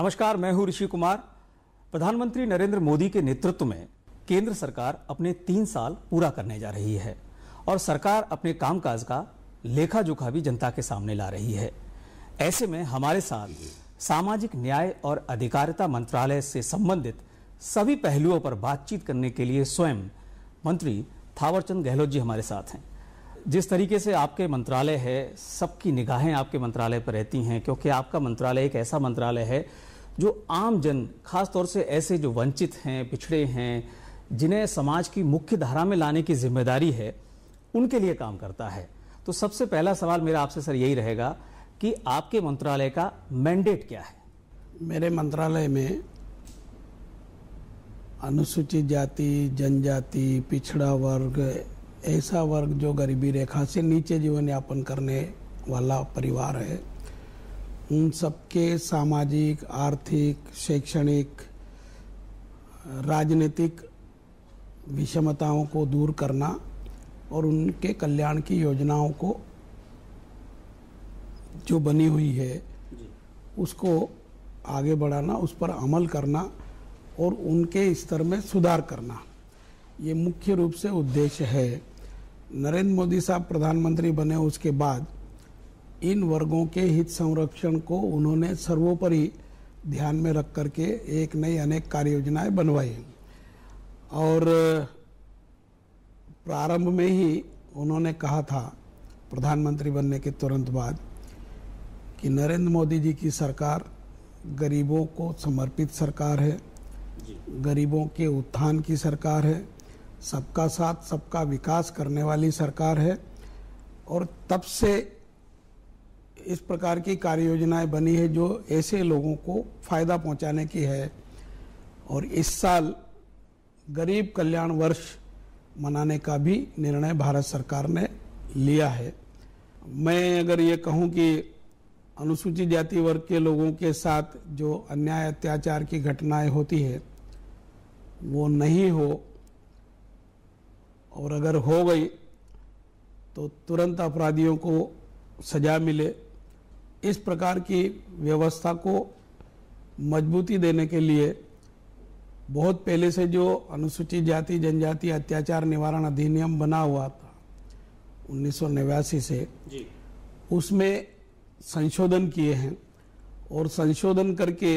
नमस्कार, मैं हूं ऋषि कुमार। प्रधानमंत्री नरेंद्र मोदी के नेतृत्व में केंद्र सरकार अपने 3 साल पूरा करने जा रही है और सरकार अपने कामकाज का लेखा जोखा भी जनता के सामने ला रही है। ऐसे में हमारे साथ सामाजिक न्याय और अधिकारिता मंत्रालय से संबंधित सभी पहलुओं पर बातचीत करने के लिए स्वयं मंत्री थावरचंद गहलोत जी हमारे साथ हैं। जिस तरीके से आपके मंत्रालय है, सबकी निगाहें आपके मंत्रालय पर रहती हैं, क्योंकि आपका मंत्रालय एक ऐसा मंत्रालय है जो आम जन, खास तौर से ऐसे जो वंचित हैं, पिछड़े हैं, जिन्हें समाज की मुख्य धारा में लाने की जिम्मेदारी है, उनके लिए काम करता है। तो सबसे पहला सवाल मेरा आपसे सर यही रहेगा कि आपके मंत्रालय का मैंडेट क्या है? मेरे मंत्रालय में अनुसूचित जाति, जनजाति, पिछड़ा वर्ग, ऐसा वर्ग जो गरीबी रेखा से नीचे जीवन यापन करने वाला परिवार है, उन सबके सामाजिक, आर्थिक, शैक्षणिक, राजनीतिक विषमताओं को दूर करना और उनके कल्याण की योजनाओं को जो बनी हुई है उसको आगे बढ़ाना, उस पर अमल करना और उनके स्तर में सुधार करना, ये मुख्य रूप से उद्देश्य है। नरेंद्र मोदी साहब प्रधानमंत्री बने उसके बाद इन वर्गों के हित संरक्षण को उन्होंने सर्वोपरि ध्यान में रख करके एक नई अनेक कार्य योजनाएं बनवाई और प्रारंभ में ही उन्होंने कहा था प्रधानमंत्री बनने के तुरंत बाद कि नरेंद्र मोदी जी की सरकार गरीबों को समर्पित सरकार है, गरीबों के उत्थान की सरकार है, सबका साथ सबका विकास करने वाली सरकार है। और तब से इस प्रकार की कार्य योजनाएं बनी है जो ऐसे लोगों को फायदा पहुंचाने की है। और इस साल गरीब कल्याण वर्ष मनाने का भी निर्णय भारत सरकार ने लिया है। मैं अगर ये कहूं कि अनुसूचित जाति वर्ग के लोगों के साथ जो अन्याय अत्याचार की घटनाएं होती है वो नहीं हो, और अगर हो गई तो तुरंत अपराधियों को सजा मिले, इस प्रकार की व्यवस्था को मजबूती देने के लिए बहुत पहले से जो अनुसूचित जाति जनजाति अत्याचार निवारण अधिनियम बना हुआ था 1989 से जी। उसमें संशोधन किए हैं और संशोधन करके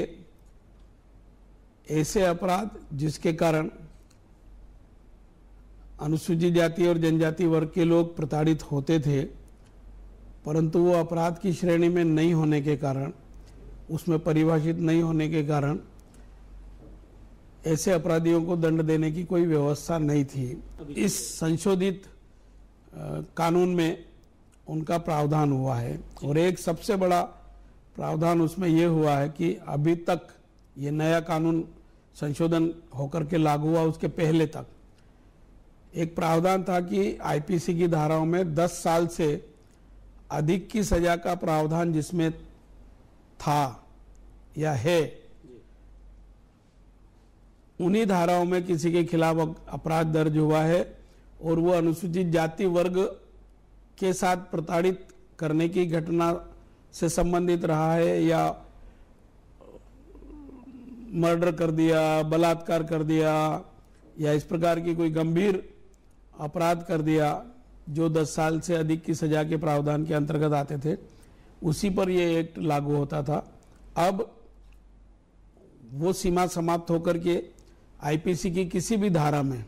ऐसे अपराध जिसके कारण अनुसूचित जाति और जनजाति वर्ग के लोग प्रताड़ित होते थे, परंतु वो अपराध की श्रेणी में नहीं होने के कारण, उसमें परिभाषित नहीं होने के कारण ऐसे अपराधियों को दंड देने की कोई व्यवस्था नहीं थी। इस संशोधित कानून में उनका प्रावधान हुआ है और एक सबसे बड़ा प्रावधान उसमें यह हुआ है कि अभी तक ये नया कानून संशोधन होकर के लागू हुआ, उसके पहले तक एक प्रावधान था कि आईपीसी की धाराओं में 10 साल से अधिक की सजा का प्रावधान जिसमें था या है, उन्हीं धाराओं में किसी के खिलाफ अपराध दर्ज हुआ है और वो अनुसूचित जाति वर्ग के साथ प्रताड़ित करने की घटना से संबंधित रहा है या मर्डर कर दिया, बलात्कार कर दिया या इस प्रकार की कोई गंभीर अपराध कर दिया जो 10 साल से अधिक की सजा के प्रावधान के अंतर्गत आते थे, उसी पर यह एक्ट लागू होता था। अब वो सीमा समाप्त होकर के आईपीसी की किसी भी धारा में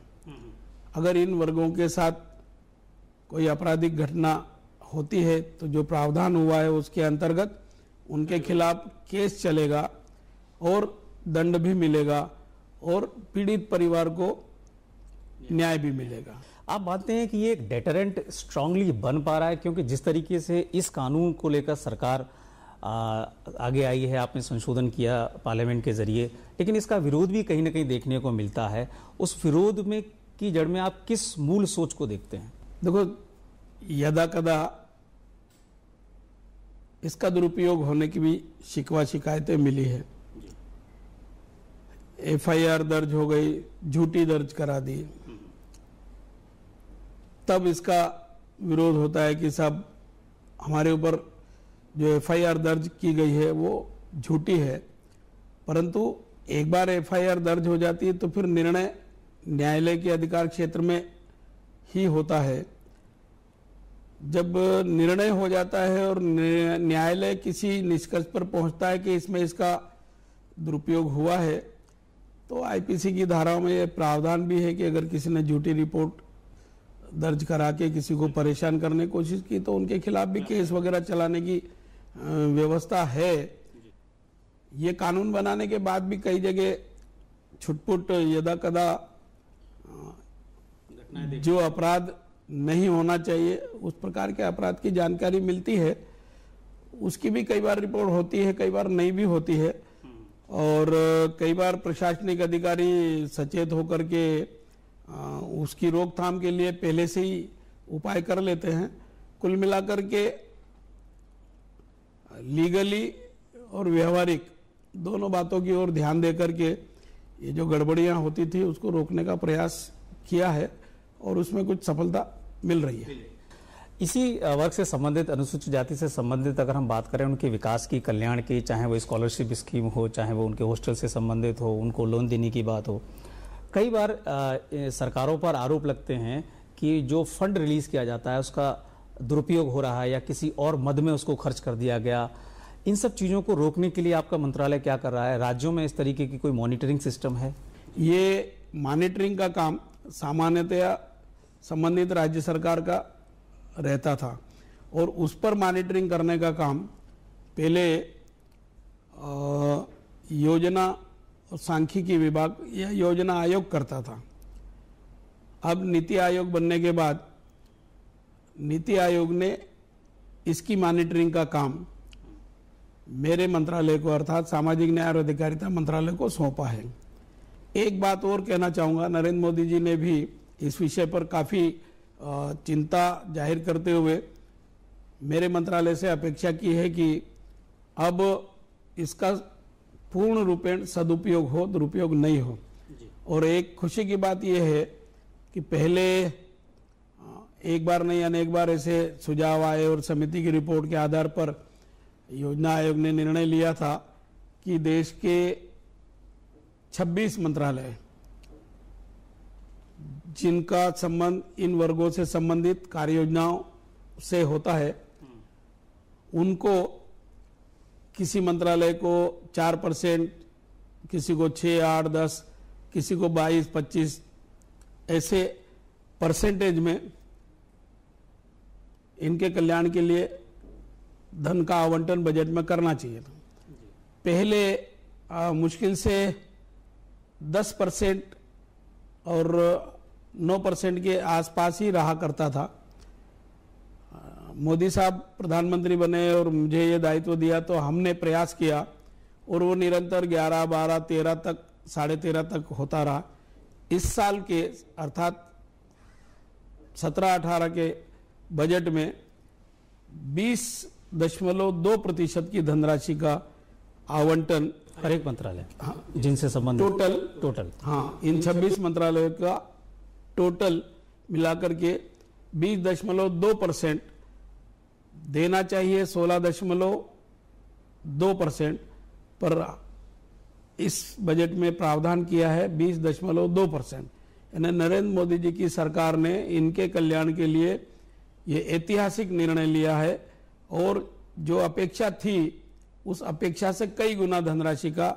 अगर इन वर्गों के साथ कोई आपराधिक घटना होती है तो जो प्रावधान हुआ है उसके अंतर्गत उनके खिलाफ केस चलेगा और दंड भी मिलेगा और पीड़ित परिवार को न्याय भी मिलेगा। आप मानते हैं कि ये एक डेटरेंट स्ट्रांगली बन पा रहा है? क्योंकि जिस तरीके से इस कानून को लेकर सरकार आगे आई है, आपने संशोधन किया पार्लियामेंट के जरिए, लेकिन इसका विरोध भी कहीं ना कहीं देखने को मिलता है। उस विरोध में की जड़ में आप किस मूल सोच को देखते हैं? देखो, यदा कदा इसका दुरुपयोग होने की भी शिकवा शिकायतें मिली है। एफआईआर दर्ज हो गई, झूठी दर्ज करा दी, तब इसका विरोध होता है कि साहब हमारे ऊपर जो एफआईआर दर्ज की गई है वो झूठी है परंतु एक बार एफआईआर दर्ज हो जाती है तो फिर निर्णय न्यायालय के अधिकार क्षेत्र में ही होता है। जब निर्णय हो जाता है और न्यायालय किसी निष्कर्ष पर पहुंचता है कि इसमें इसका दुरुपयोग हुआ है, तो आईपीसी की धाराओं में यह प्रावधान भी है कि अगर किसी ने झूठी रिपोर्ट दर्ज करा के किसी को परेशान करने की कोशिश की तो उनके खिलाफ भी केस वगैरह चलाने की व्यवस्था है। ये कानून बनाने के बाद भी कई जगह छुटपुट यदा कदा जो अपराध नहीं होना चाहिए उस प्रकार के अपराध की जानकारी मिलती है, उसकी भी कई बार रिपोर्ट होती है, कई बार नहीं भी होती है। और कई बार प्रशासनिक अधिकारी सचेत होकर के उसकी रोकथाम के लिए पहले से ही उपाय कर लेते हैं। कुल मिलाकर के लीगली और व्यवहारिक दोनों बातों की ओर ध्यान देकर के ये जो गड़बड़ियां होती थी उसको रोकने का प्रयास किया है और उसमें कुछ सफलता मिल रही है। इसी वर्ग से संबंधित, अनुसूचित जाति से संबंधित अगर हम बात करें उनके विकास की, कल्याण की, चाहे वो स्कॉलरशिप स्कीम हो, चाहे वो उनके हॉस्टल से संबंधित हो, उनको लोन देने की बात हो, कई बार सरकारों पर आरोप लगते हैं कि जो फंड रिलीज किया जाता है उसका दुरुपयोग हो रहा है या किसी और मद में उसको खर्च कर दिया गया। इन सब चीज़ों को रोकने के लिए आपका मंत्रालय क्या कर रहा है? राज्यों में इस तरीके की कोई मॉनिटरिंग सिस्टम है? ये मॉनिटरिंग का काम सामान्यतया संबंधित राज्य सरकार का रहता था और उस पर मॉनिटरिंग करने का काम पहले योजना और सांख्यिकी विभाग या योजना आयोग करता था। अब नीति आयोग बनने के बाद नीति आयोग ने इसकी मॉनिटरिंग का काम मेरे मंत्रालय को अर्थात सामाजिक न्याय और अधिकारिता मंत्रालय को सौंपा है। एक बात और कहना चाहूँगा, नरेंद्र मोदी जी ने भी इस विषय पर काफ़ी चिंता जाहिर करते हुए मेरे मंत्रालय से अपेक्षा की है कि अब इसका पूर्ण रूपेण सदुपयोग हो, दुरुपयोग नहीं हो। और एक खुशी की बात यह है कि पहले एक बार नहीं अनेक बार ऐसे सुझाव आए और समिति की रिपोर्ट के आधार पर योजना आयोग ने निर्णय लिया था कि देश के 26 मंत्रालय जिनका संबंध इन वर्गों से संबंधित कार्य योजनाओं से होता है, उनको किसी मंत्रालय को 4%, किसी को 6, 8, 10, किसी को 22, 25 ऐसे परसेंटेज में इनके कल्याण के लिए धन का आवंटन बजट में करना चाहिए था। पहले मुश्किल से 10% और 9% के आसपास ही रहा करता था। मोदी साहब प्रधानमंत्री बने और मुझे ये दायित्व दिया तो हमने प्रयास किया और वो निरंतर 11, 12, 13 तक, 13.5 तक होता रहा। इस साल के अर्थात 17-18 के बजट में 20.2% की धनराशि का आवंटन हर एक मंत्रालय, हाँ, जिनसे संबंधित टोटल हाँ, इन 26 मंत्रालयों का टोटल मिलाकर के 20.2% देना चाहिए। 16.2% पर इस बजट में प्रावधान किया है 20.2%। यानी नरेंद्र मोदी जी की सरकार ने इनके कल्याण के लिए ये ऐतिहासिक निर्णय लिया है और जो अपेक्षा थी उस अपेक्षा से कई गुना धनराशि का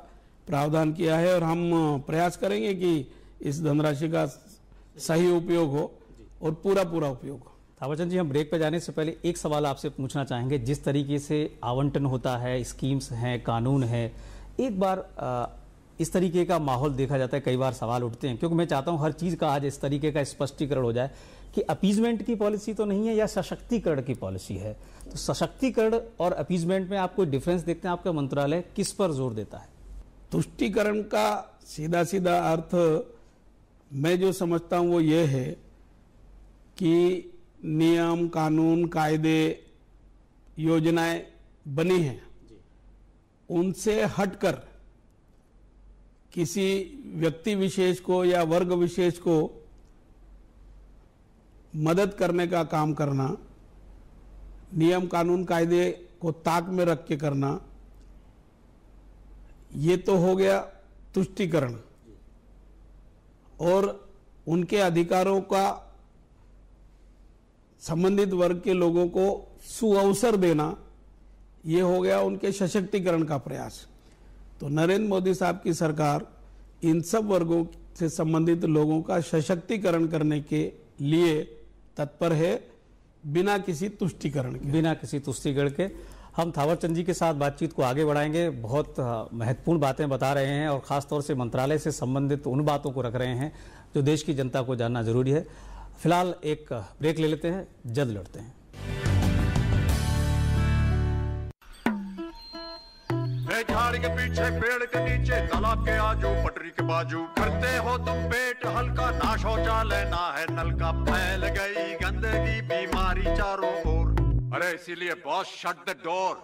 प्रावधान किया है और हम प्रयास करेंगे कि इस धनराशि का सही उपयोग हो और पूरा उपयोग हो। थावरचंद जी, हम ब्रेक पर जाने से पहले एक सवाल आपसे पूछना चाहेंगे। जिस तरीके से आवंटन होता है, स्कीम्स हैं, कानून है, एक बार इस तरीके का माहौल देखा जाता है, कई बार सवाल उठते हैं, क्योंकि मैं चाहता हूं हर चीज़ का आज इस तरीके का स्पष्टीकरण हो जाए कि अपीजमेंट की पॉलिसी तो नहीं है या सशक्तिकरण की पॉलिसी है। तो सशक्तिकरण और अपीजमेंट में आप कोई डिफरेंस देखते हैं? आपका मंत्रालय किस पर जोर देता है? तुष्टीकरण का सीधा सीधा अर्थ मैं जो समझता हूं वो ये है कि नियम, कानून, कायदे, योजनाएं बनी हैं, उनसे हटकर किसी व्यक्ति विशेष को या वर्ग विशेष को मदद करने का काम करना, नियम, कानून, कायदे को ताक में रख के करना, ये तो हो गया तुष्टीकरण और उनके अधिकारों का संबंधित वर्ग के लोगों को सुअवसर देना, ये हो गया उनके सशक्तिकरण का प्रयास। तो नरेंद्र मोदी साहब की सरकार इन सब वर्गों से संबंधित लोगों का सशक्तिकरण करने के लिए तत्पर है, बिना किसी तुष्टीकरण के। बिना किसी तुष्टीकरण के। हम थावरचंद जी के साथ बातचीत को आगे बढ़ाएंगे। बहुत महत्वपूर्ण बातें बता रहे हैं और खासतौर से मंत्रालय से संबंधित उन बातों को रख रहे हैं जो देश की जनता को जानना जरूरी है। फिलहाल एक ब्रेक ले लेते हैं, जल्द लौटते हैं। झाड़ के पीछे, पेड़ के नीचे, तालाब के आजू, पटरी के बाजू, करते हो तुम पेट हल्का, ना शौचालय ना है नलका, फैल गई गंदगी बीमारी चारों ओर। अरे इसीलिए बॉस शट द डोर।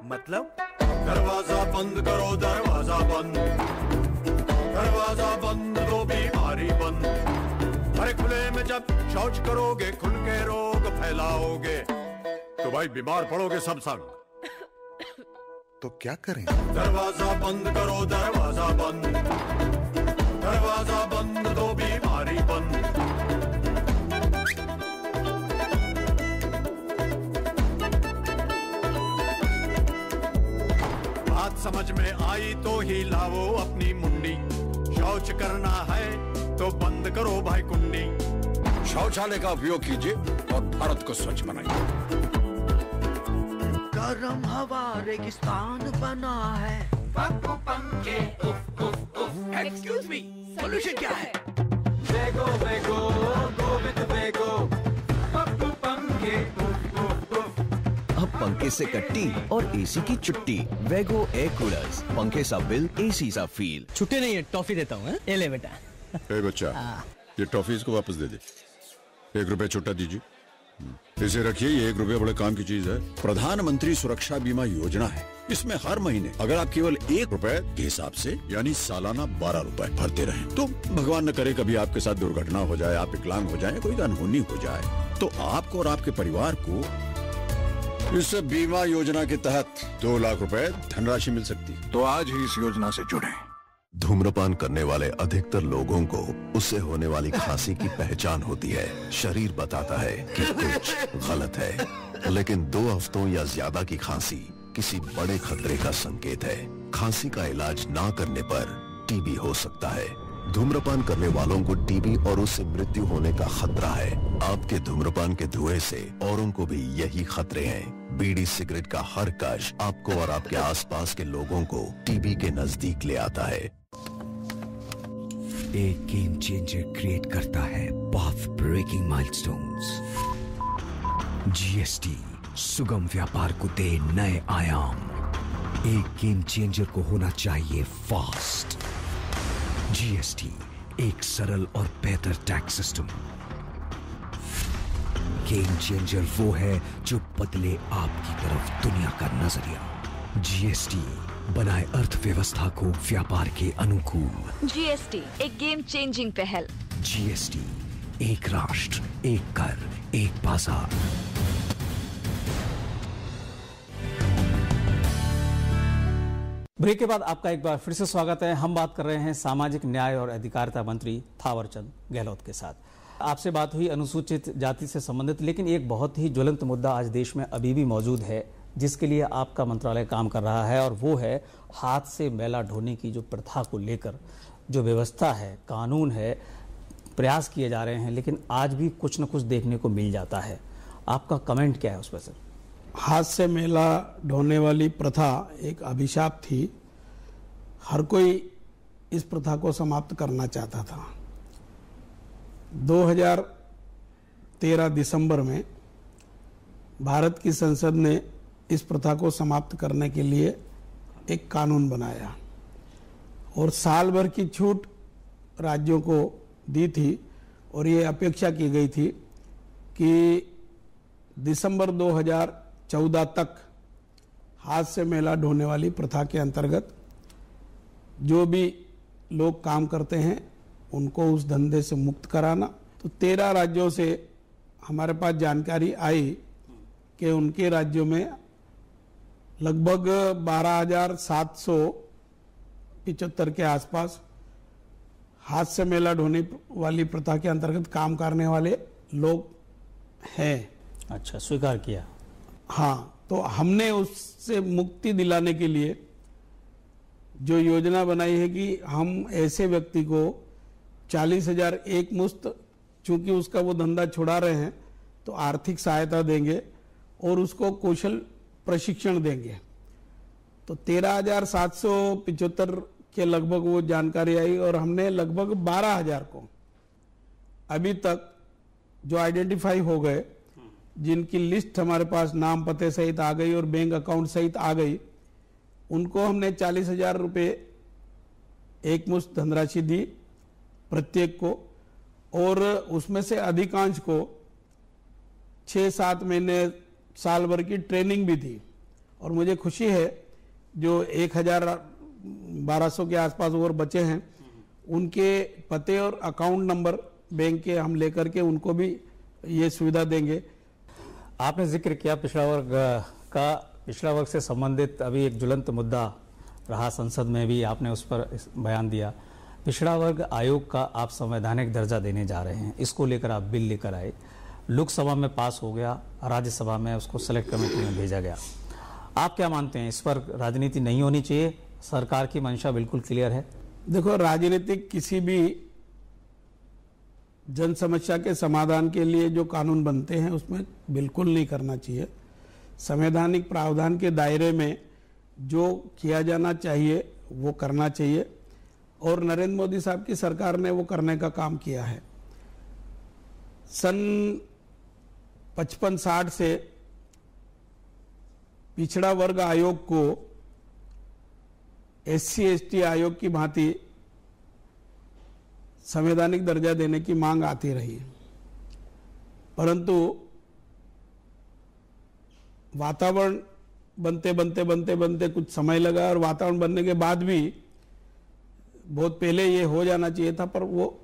मतलब दरवाजा बंद करो, दरवाजा बंद, दरवाजा बंद तो बीमारी बंद। अरे खुले में जब शौच करोगे, खुल के रोग फैलाओगे, तो भाई बीमार पड़ोगे सब संग। तो क्या करें? दरवाजा बंद करो, दरवाजा बंद, दरवाजा बंद तो बीमारी बंद। बात समझ में आई तो ही लाओ अपनी मुंडी, शौच करना है तो बंद करो भाई कुंडी। शौचालय का उपयोग कीजिए और भारत को स्वच्छ बनाइए। गरम हवा रेगिस्तान बना है, पप्पू पंखे उफ उफ उफ। एक्सक्यूज मी, सॉल्यूशन क्या है? वेगो वेगो गो विद वेगो, पप्पू पंखे उफ उफ उफ। अब पंखे से कट्टी और एसी की छुट्टी। वेगो एयर कूलर्स, पंखे सा बिल, एसी सा फील। छुट्टी नहीं है, टॉफी देता हूँ। ये ले बेटा। ए बच्चा, ये टॉफी इसको वापस दे दे। 1 रुपए छुट्टा दीजिए। इसे रखिए, ये 1 रुपए बड़े काम की चीज है। प्रधानमंत्री सुरक्षा बीमा योजना है। इसमें हर महीने अगर आप केवल 1 रुपए के हिसाब से यानी सालाना 12 रुपए भरते रहें, तो भगवान न करे कभी आपके साथ दुर्घटना हो जाए, आप विकलांग हो जाए, कोई अनहोनी हो जाए, तो आपको और आपके परिवार को इस बीमा योजना के तहत 2 लाख रुपए धनराशि मिल सकती है। तो आज ही इस योजना से जुड़ें। धूम्रपान करने वाले अधिकतर लोगों को उससे होने वाली खांसी की पहचान होती है। शरीर बताता है कि कुछ गलत है, लेकिन 2 हफ्तों या ज्यादा की खांसी किसी बड़े खतरे का संकेत है। खांसी का इलाज ना करने पर टीबी हो सकता है। धूम्रपान करने वालों को टीबी और उससे मृत्यु होने का खतरा है। आपके धूम्रपान के धुएं से औरों को भी यही खतरे हैं। बीड़ी सिगरेट का हर कश आपको और आपके आसपास के लोगों को टीबी के नजदीक ले आता है। एक गेम चेंजर क्रिएट करता है पाथ ब्रेकिंग माइलस्टोन्स। जीएसटी सुगम व्यापार को दे नए आयाम। एक गेम चेंजर को होना चाहिए फास्ट। जीएसटी एक सरल और बेहतर टैक्स सिस्टम। गेम चेंजर वो है जो बदले आपकी तरफ दुनिया का नजरिया। जीएसटी बनाए अर्थव्यवस्था को व्यापार के अनुकूल। जीएसटी एक गेम चेंजिंग पहल। जीएसटी एक राष्ट्र, एक कर, एक बाजार। ब्रेक के बाद आपका एक बार फिर से स्वागत है। हम बात कर रहे हैं सामाजिक न्याय और अधिकारिता मंत्री थावरचंद गहलोत के साथ। आपसे बात हुई अनुसूचित जाति से संबंधित, लेकिन एक बहुत ही ज्वलंत मुद्दा आज देश में अभी भी मौजूद है जिसके लिए आपका मंत्रालय काम कर रहा है, और वो है हाथ से मैला ढोने की जो प्रथा को लेकर जो व्यवस्था है, कानून है, प्रयास किए जा रहे हैं, लेकिन आज भी कुछ न कुछ देखने को मिल जाता है। आपका कमेंट क्या है उस पर सर? हाथ से मेला ढोने वाली प्रथा एक अभिशाप थी। हर कोई इस प्रथा को समाप्त करना चाहता था। 2013 दिसंबर में भारत की संसद ने इस प्रथा को समाप्त करने के लिए एक कानून बनाया और साल भर की छूट राज्यों को दी थी, और ये अपेक्षा की गई थी कि दिसंबर 2014 तक हाथ से मेला ढोने वाली प्रथा के अंतर्गत जो भी लोग काम करते हैं उनको उस धंधे से मुक्त कराना। तो 13 राज्यों से हमारे पास जानकारी आई कि उनके राज्यों में लगभग 12,775 के आसपास हाथ से मेला ढोने वाली प्रथा के अंतर्गत काम करने वाले लोग हैं। अच्छा, स्वीकार किया। हाँ, तो हमने उससे मुक्ति दिलाने के लिए जो योजना बनाई है कि हम ऐसे व्यक्ति को 40,000 एक मुश्त, चूंकि उसका वो धंधा छुड़ा रहे हैं तो आर्थिक सहायता देंगे और उसको कौशल प्रशिक्षण देंगे। तो 13,775 के लगभग वो जानकारी आई और हमने लगभग 12,000 को अभी तक जो आइडेंटिफाई हो गए, जिनकी लिस्ट हमारे पास नाम पते सहित आ गई और बैंक अकाउंट सहित आ गई, उनको हमने 40,000 रुपये एक मुश्त धनराशि दी प्रत्येक को, और उसमें से अधिकांश को 6-7 महीने साल भर की ट्रेनिंग भी दी। और मुझे खुशी है जो 1,1200 के आसपास और बचे हैं, उनके पते और अकाउंट नंबर बैंक के हम लेकर के उनको भी ये सुविधा देंगे। आपने जिक्र किया पिछड़ा वर्ग का, पिछड़ा वर्ग से संबंधित अभी एक ज्वलंत मुद्दा रहा, संसद में भी आपने उस पर बयान दिया। पिछड़ा वर्ग आयोग का आप संवैधानिक दर्जा देने जा रहे हैं, इसको लेकर आप बिल लेकर आए, लोकसभा में पास हो गया, राज्यसभा में उसको सेलेक्ट कमेटी में भेजा गया। आप क्या मानते हैं, इस पर राजनीति नहीं होनी चाहिए? सरकार की मंशा बिल्कुल क्लियर है। देखो, राजनीतिक किसी भी जन समस्या के समाधान के लिए जो कानून बनते हैं उसमें बिल्कुल नहीं करना चाहिए। संवैधानिक प्रावधान के दायरे में जो किया जाना चाहिए वो करना चाहिए, और नरेंद्र मोदी साहब की सरकार ने वो करने का काम किया है। सन 55-60 से पिछड़ा वर्ग आयोग को SC/ST आयोग की भांति संवैधानिक दर्जा देने की मांग आती रही, परंतु वातावरण बनते कुछ समय लगा, और वातावरण बनने के बाद भी बहुत पहले ये हो जाना चाहिए था, पर वो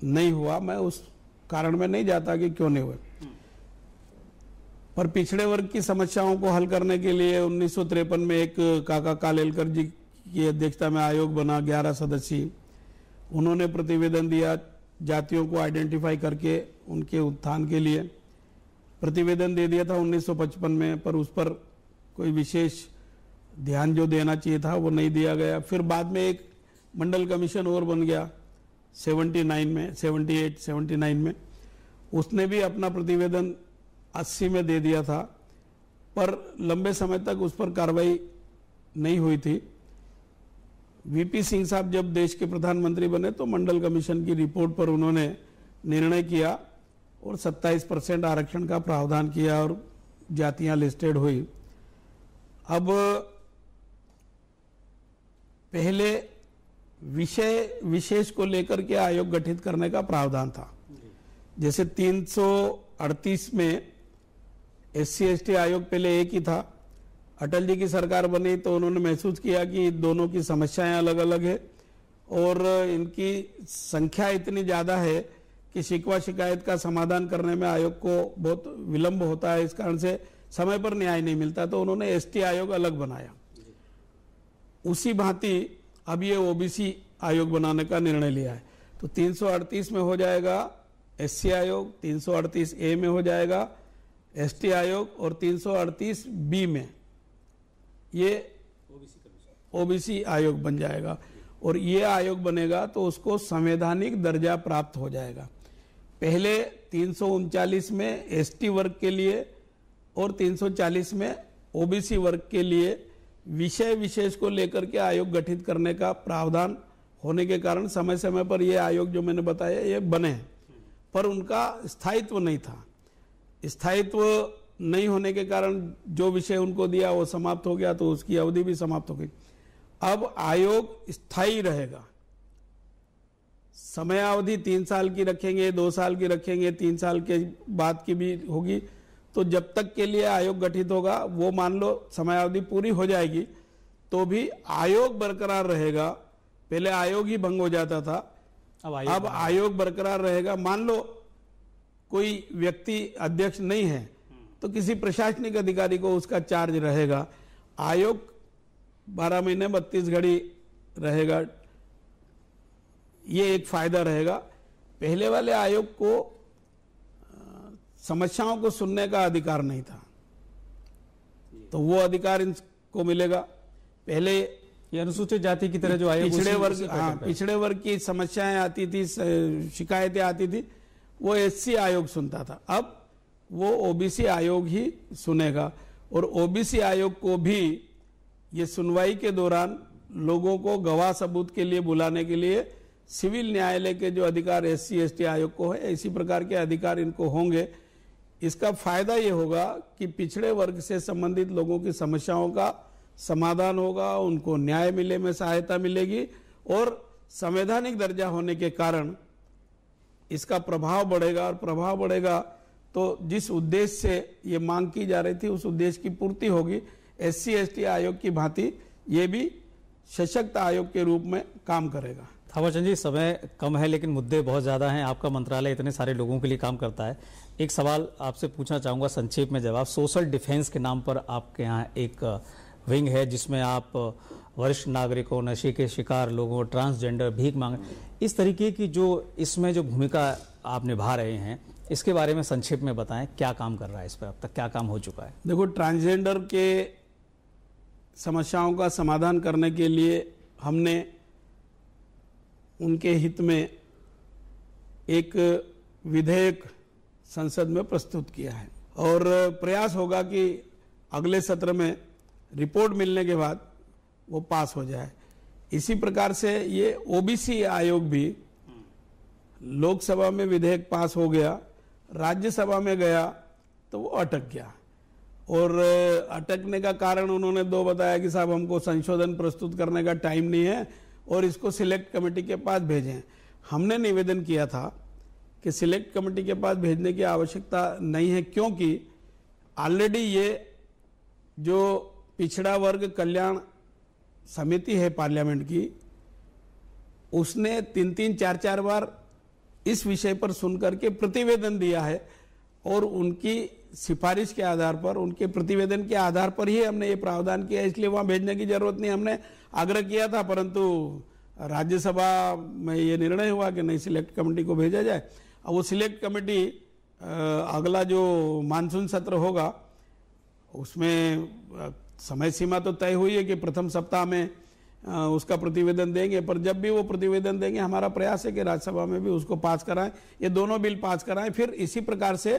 नहीं हुआ। मैं उस कारण में नहीं जाता कि क्यों नहीं हुए, पर पिछड़े वर्ग की समस्याओं को हल करने के लिए 1953 में एक काका कालेलकर जी की अध्यक्षता में आयोग बना, 11 सदस्यीय। उन्होंने प्रतिवेदन दिया, जातियों को आइडेंटिफाई करके उनके उत्थान के लिए प्रतिवेदन दे दिया था 1955 में, पर उस पर कोई विशेष ध्यान जो देना चाहिए था वो नहीं दिया गया। फिर बाद में एक मंडल कमीशन और बन गया 78-79 में, उसने भी अपना प्रतिवेदन 80 में दे दिया था, पर लंबे समय तक उस पर कार्रवाई नहीं हुई थी। वीपी सिंह साहब जब देश के प्रधानमंत्री बने तो मंडल कमीशन की रिपोर्ट पर उन्होंने निर्णय किया और 27% आरक्षण का प्रावधान किया और जातियां लिस्टेड हुई। अब पहले विषय विशेष को लेकर के आयोग गठित करने का प्रावधान था। जैसे 338 में SC/ST आयोग पहले एक ही था। अटल जी की सरकार बनी तो उन्होंने महसूस किया कि दोनों की समस्याएं अलग अलग है और इनकी संख्या इतनी ज़्यादा है कि शिकवा शिकायत का समाधान करने में आयोग को बहुत विलंब होता है, इस कारण से समय पर न्याय नहीं मिलता, तो उन्होंने ST आयोग अलग बनाया। उसी भांति अब ये OBC आयोग बनाने का निर्णय लिया है। तो 338 में हो जाएगा SC आयोग, 338A में हो जाएगा ST आयोग और 338B में ये OBC आयोग बन जाएगा। और ये आयोग बनेगा तो उसको संवैधानिक दर्जा प्राप्त हो जाएगा। पहले 339 में ST वर्ग के लिए और 340 में OBC वर्ग के लिए विषय विशेष को लेकर के आयोग गठित करने का प्रावधान होने के कारण समय समय पर ये आयोग जो मैंने बताया ये बने हैं, पर उनका स्थायित्व नहीं था। स्थायित्व नहीं होने के कारण जो विषय उनको दिया वो समाप्त हो गया, तो उसकी अवधि भी समाप्त हो गई। अब आयोग स्थायी रहेगा। समयावधि 3 साल की रखेंगे, 2 साल की रखेंगे, 3 साल के बाद की भी होगी। तो जब तक के लिए आयोग गठित होगा, वो मान लो समयावधि पूरी हो जाएगी तो भी आयोग बरकरार रहेगा। पहले आयोग ही भंग हो जाता था, अब आयोग बरकरार रहेगा। मान लो कोई व्यक्ति अध्यक्ष नहीं है तो किसी प्रशासनिक अधिकारी को उसका चार्ज रहेगा। आयोग 12 महीने 32 घड़ी रहेगा, ये एक फायदा रहेगा। पहले वाले आयोग को समस्याओं को सुनने का अधिकार नहीं था, तो वो अधिकार इनको मिलेगा। पहले ये अनुसूचित जाति की तरह जो आयोग पिछड़े वर्ग की समस्याएं आती थी, शिकायतें आती थी, वो एससी आयोग सुनता था। अब वो ओबीसी आयोग ही सुनेगा, और ओबीसी आयोग को भी ये सुनवाई के दौरान लोगों को गवाह सबूत के लिए बुलाने के लिए सिविल न्यायालय के जो अधिकार एससी एसटी आयोग को है, इसी प्रकार के अधिकार इनको होंगे। इसका फायदा ये होगा कि पिछड़े वर्ग से संबंधित लोगों की समस्याओं का समाधान होगा, उनको न्याय मिले में सहायता मिलेगी, और संवैधानिक दर्जा होने के कारण इसका प्रभाव बढ़ेगा, और प्रभाव बढ़ेगा तो जिस उद्देश्य से ये मांग की जा रही थी उस उद्देश्य की पूर्ति होगी। एससी एसटी आयोग की भांति ये भी सशक्त आयोग के रूप में काम करेगा। थावरचंद जी, समय कम है लेकिन मुद्दे बहुत ज़्यादा हैं। आपका मंत्रालय इतने सारे लोगों के लिए काम करता है। एक सवाल आपसे पूछना चाहूँगा, संक्षेप में जवाब। सोशल डिफेंस के नाम पर आपके यहाँ एक विंग है जिसमें आप वरिष्ठ नागरिकों, नशे के शिकार लोगों, ट्रांसजेंडर, भीख मांगे, इस तरीके की जो इसमें जो भूमिका आप निभा रहे हैं, इसके बारे में संक्षेप में बताएं। क्या काम कर रहा है इस पर, अब तक क्या काम हो चुका है? देखो, ट्रांसजेंडर के समस्याओं का समाधान करने के लिए हमने उनके हित में एक विधेयक संसद में प्रस्तुत किया है, और प्रयास होगा कि अगले सत्र में रिपोर्ट मिलने के बाद वो पास हो जाए। इसी प्रकार से ये ओबीसी आयोग भी, लोकसभा में विधेयक पास हो गया, राज्यसभा में गया तो वो अटक गया, और अटकने का कारण उन्होंने दो बताया कि साहब हमको संशोधन प्रस्तुत करने का टाइम नहीं है और इसको सिलेक्ट कमेटी के पास भेजें। हमने निवेदन किया था कि सिलेक्ट कमेटी के पास भेजने की आवश्यकता नहीं है, क्योंकि ऑलरेडी ये जो पिछड़ा वर्ग कल्याण समिति है पार्लियामेंट की, उसने 3-4 बार इस विषय पर सुनकर के प्रतिवेदन दिया है, और उनकी सिफारिश के आधार पर, उनके प्रतिवेदन के आधार पर ही हमने ये प्रावधान किया। इसलिए वहां भेजने की जरूरत नहीं, हमने आग्रह किया था, परंतु राज्यसभा में ये निर्णय हुआ कि नहीं, सिलेक्ट कमेटी को भेजा जाए। अब वो सिलेक्ट कमेटी अगला जो मानसून सत्र होगा उसमें समय सीमा तो तय हुई है कि प्रथम सप्ताह में उसका प्रतिवेदन देंगे, पर जब भी वो प्रतिवेदन देंगे हमारा प्रयास है कि राज्यसभा में भी उसको पास कराएं, ये दोनों बिल पास कराएं। फिर इसी प्रकार से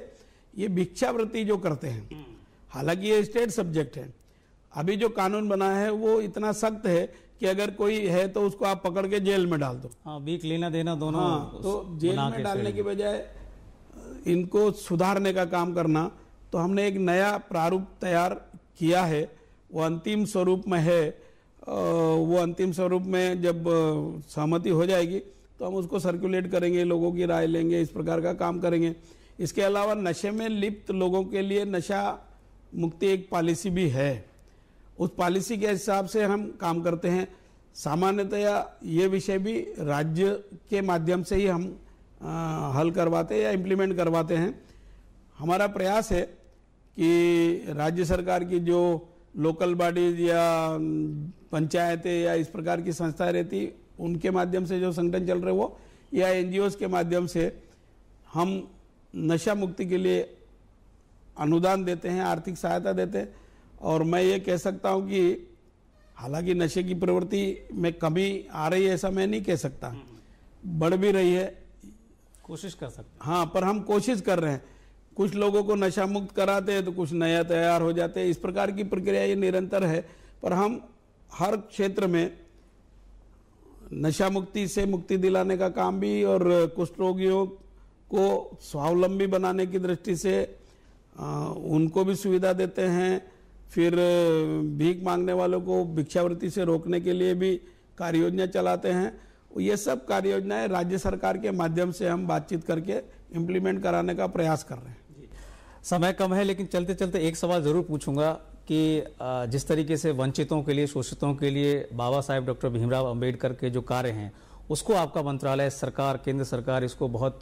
ये भिक्षावृत्ति जो करते हैं, हालांकि ये स्टेट सब्जेक्ट है, अभी जो कानून बना है वो इतना सख्त है कि अगर कोई है तो उसको आप पकड़ के जेल में डाल दो। हाँ, भीख लेना देना दोनों। हाँ, तो जेल में डालने के बजाय इनको सुधारने का काम करना। तो हमने एक नया प्रारूप तैयार किया है, वो अंतिम स्वरूप में है। वो अंतिम स्वरूप में जब सहमति हो जाएगी तो हम उसको सर्कुलेट करेंगे, लोगों की राय लेंगे, इस प्रकार का काम करेंगे। इसके अलावा नशे में लिप्त लोगों के लिए नशा मुक्ति एक पॉलिसी भी है, उस पॉलिसी के हिसाब से हम काम करते हैं। सामान्यतया ये विषय भी राज्य के माध्यम से ही हम हल करवाते हैं या इम्प्लीमेंट करवाते हैं। हमारा प्रयास है कि राज्य सरकार की जो लोकल बॉडीज या पंचायतें या इस प्रकार की संस्थाएं रहती, उनके माध्यम से जो संगठन चल रहे वो, या एनजीओज के माध्यम से हम नशा मुक्ति के लिए अनुदान देते हैं, आर्थिक सहायता देते हैं। और मैं ये कह सकता हूं कि हालांकि नशे की प्रवृत्ति में कमी आ रही है ऐसा मैं नहीं कह सकता, बढ़ भी रही है, कोशिश कर सकते हैं। हाँ, पर हम कोशिश कर रहे हैं। कुछ लोगों को नशा मुक्त कराते हैं तो कुछ नया तैयार हो जाते हैं, इस प्रकार की प्रक्रिया ये निरंतर है। पर हम हर क्षेत्र में नशा मुक्ति से मुक्ति दिलाने का काम भी, और कुष्ठ रोगियों को स्वावलंबी बनाने की दृष्टि से उनको भी सुविधा देते हैं। फिर भीख मांगने वालों को भिक्षावृत्ति से रोकने के लिए भी कार्य योजना चलाते हैं। ये सब कार्य योजनाएं राज्य सरकार के माध्यम से हम बातचीत करके इम्प्लीमेंट कराने का प्रयास कर रहे हैं। समय कम है लेकिन चलते चलते एक सवाल जरूर पूछूंगा कि जिस तरीके से वंचितों के लिए, शोषितों के लिए बाबा साहेब डॉक्टर भीमराव अंबेडकर के जो कार्य हैं, उसको आपका मंत्रालय, सरकार, केंद्र सरकार इसको बहुत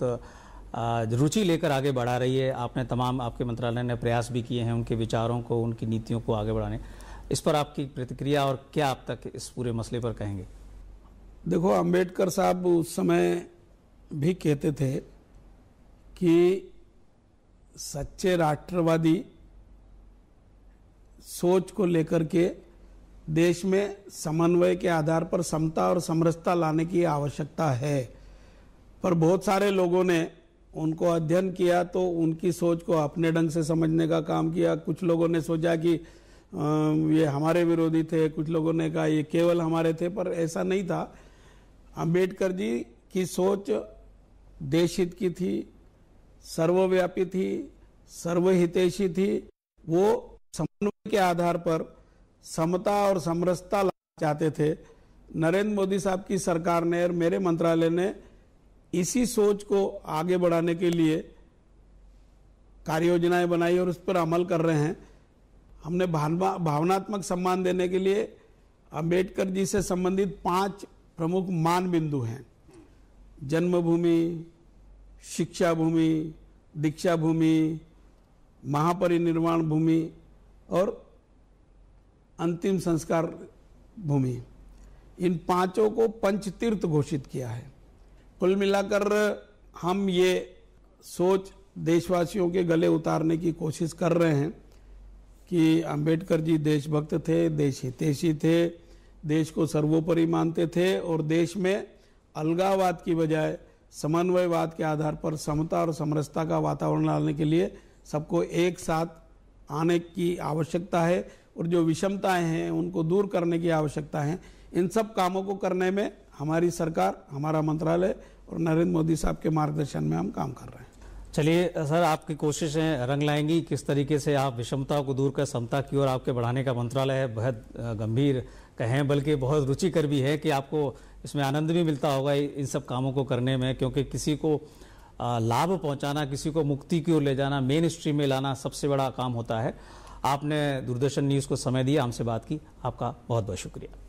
रुचि लेकर आगे बढ़ा रही है। आपने आपके मंत्रालय ने प्रयास भी किए हैं उनके विचारों को, उनकी नीतियों को आगे बढ़ाने। इस पर आपकी प्रतिक्रिया और क्या आप तक इस पूरे मसले पर कहेंगे? देखो, अंबेडकर साहब उस समय भी कहते थे कि सच्चे राष्ट्रवादी सोच को लेकर के देश में समन्वय के आधार पर समता और समरसता लाने की आवश्यकता है। पर बहुत सारे लोगों ने उनको अध्ययन किया तो उनकी सोच को अपने ढंग से समझने का काम किया। कुछ लोगों ने सोचा कि ये हमारे विरोधी थे, कुछ लोगों ने कहा ये केवल हमारे थे, पर ऐसा नहीं था। अंबेडकर जी की सोच देश हित की थी, सर्वव्यापी थी, सर्वहितैषी थी। वो समन्वय के आधार पर समता और समरसता लाना चाहते थे। नरेंद्र मोदी साहब की सरकार ने और मेरे मंत्रालय ने इसी सोच को आगे बढ़ाने के लिए कार्य योजनाएं बनाई और उस पर अमल कर रहे हैं। हमने भावनात्मक सम्मान देने के लिए अंबेडकर जी से संबंधित 5 प्रमुख मान बिंदु हैं। जन्मभूमि, शिक्षा भूमि, दीक्षा भूमि, महापरिनिर्वाण भूमि और अंतिम संस्कार भूमि। इन 5 को पंचतीर्थ घोषित किया है। कुल मिलाकर हम ये सोच देशवासियों के गले उतारने की कोशिश कर रहे हैं कि अंबेडकर जी देशभक्त थे, देश हितैषी थे, देश को सर्वोपरि मानते थे और देश में अलगाववाद की बजाय समन्वयवाद के आधार पर समता और समरसता का वातावरण लाने के लिए सबको एक साथ आने की आवश्यकता है और जो विषमताएं हैं उनको दूर करने की आवश्यकता है। इन सब कामों को करने में हमारी सरकार, हमारा मंत्रालय और नरेंद्र मोदी साहब के मार्गदर्शन में हम काम कर रहे हैं। चलिए सर, आपकी कोशिशें रंग लाएंगी। किस तरीके से आप विषमता को दूर कर समता की ओर आपके बढ़ाने का मंत्रालय है, बेहद गंभीर कहें बल्कि बहुत रुचिकर भी है कि आपको इसमें आनंद भी मिलता होगा इन सब कामों को करने में, क्योंकि किसी को लाभ पहुंचाना, किसी को मुक्ति की ओर ले जाना, मेन स्ट्रीम में लाना सबसे बड़ा काम होता है। आपने दूरदर्शन न्यूज़ को समय दिया, हमसे बात की, आपका बहुत बहुत शुक्रिया।